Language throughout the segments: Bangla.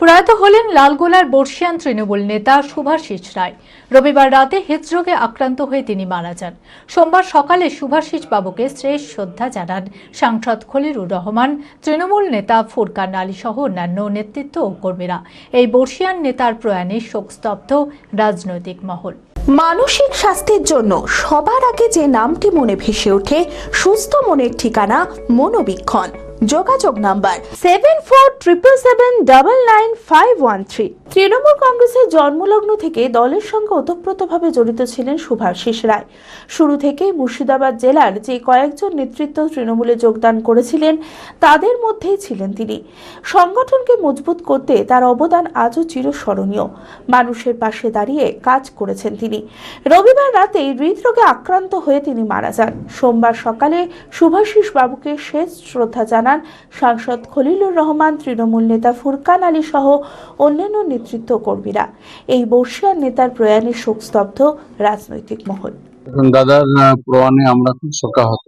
প্রয়াত হলেন লালগোলার বর্ষিয়ান তৃণমূল নেতা শুভাশিস রায়। রবিবার রাতে হৃদরোগে আক্রান্ত হয়ে তিনি মারা যান। সোমবার সকালে শুভাশিস বাবুকে শেষ শ্রদ্ধা জানান সাংসদ খলিলুর রহমান, তৃণমূল নেতা ফুরকান আলী সহ অন্যান্য নেতৃত্ব ও কর্মীরা। এই বর্ষিয়ান নেতার প্রয়াণে শোকস্তব্ধ রাজনৈতিক মহল। মানসিক স্বাস্থ্যের জন্য সবার আগে যে নামটি মনে ভেসে ওঠে, সুস্থ মনের ঠিকানা মনোবীক্ষণ। যোগাযোগ নাম্বার 7477799513। তৃণমূল কংগ্রেসের জন্মলগ্ন থেকে দলের সঙ্গে ওতপ্রোতভাবে জড়িত ছিলেন শুভাশিস রায়। শুরু থেকেই মুর্শিদাবাদ জেলার যে কয়েকজন নেতৃত্ব তৃণমূলে যোগদান করেছিলেন তাদের মধ্যেই ছিলেন তিনি। সংগঠনকে মজবুত করতে তার অবদান আজও চিরস্মরণীয়। মানুষের পাশে দাঁড়িয়ে কাজ করেছেন তিনি। রবিবার রাতে হৃদরোগে আক্রান্ত হয়ে তিনি মারা যান। সোমবার সকালে শুভাশিস বাবুকে শেষ শ্রদ্ধা জানান সাংসদ খলিলুর রহমান, তৃণমূল নেতা ফুরকান আলী সহ অন্যান্য নেতৃত্ব কর্মীরা। এই বর্ষিয়ান নেতার প্রয়াণে শোকস্তব্ধ রাজনৈতিক মহল। দাদার প্রয়াণে আমরা খুব শোকাহত।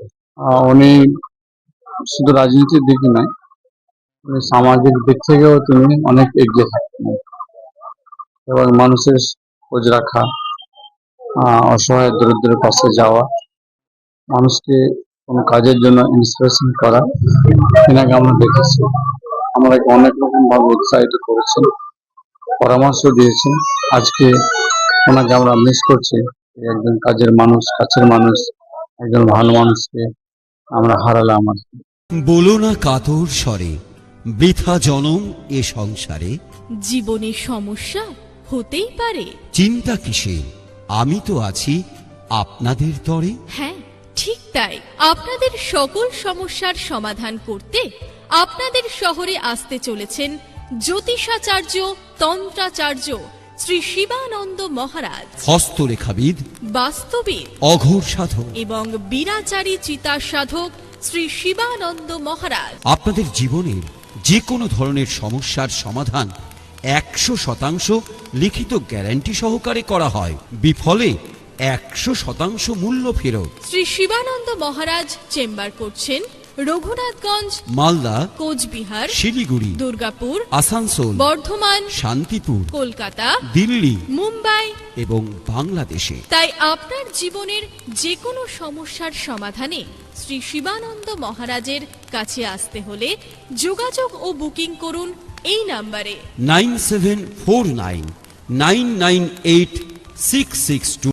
উনি শুধু রাজনীতির দিকে নয়, সামাজিক দিক থেকেও তিনি অনেক এগিয়ে থাকতেন এবং মানুষের খোঁজ রাখা, অসহায় দরিদ্রের পাশে যাওয়া, মানুষকে কোনো কাজের জন্য ইন্সপিরেশন করা, এনাকে আমরা দেখেছি। আমরা অনেক রকম ভাবে উৎসাহিত করেছেন, পরামর্শ দিয়েছেন। আজকে ওনাকে আমরা মিস করছি। একজন কাজের মানুষ, কাছের মানুষ, একজন ভালো মানুষকে আমরা হারালাম। বলো না কাতর স্বরে, বৃথা জনম এ সংসারে। জীবনে সমস্যা হতেই পারে, চিন্তা কিসে, আমি তো আছি আপনাদের তরে। হ্যাঁ ঠিক তাই, আপনাদের সকল সমস্যার সমাধান করতে আপনাদের শহরে আসতে চলেছেন জ্যোতিষাচার্য, তন্ত্রাচার্য শ্রী শিবানন্দ মহারাজ, হস্তরেখাবিদ, বাস্তবিদ, অঘোর সাধক এবং বীরাচারী চিতা সাধক শ্রী শিবানন্দ মহারাজ। আপনাদের জীবনের যে কোনো ধরনের সমস্যার সমাধান 100% লিখিত গ্যারান্টি সহকারে করা হয়। বিফলে 100% মূল্য ফেরত। শ্রী শিবানন্দ মহারাজ চেম্বার করছেন রঘুনাথগঞ্জ, মালদা, কোচবিহার, শিলিগুড়ি, দুর্গাপুর, আসানসোল, বর্ধমান, শান্তিপুর, কলকাতা, দিল্লি, মুম্বাই এবং বাংলাদেশে। তাই আপনার জীবনের যে কোনো সমস্যার সমাধানে শ্রী শিবানন্দ মহারাজের কাছে আসতে হলে যোগাযোগ ও বুকিং করুন এই নাম্বারে 9749998662।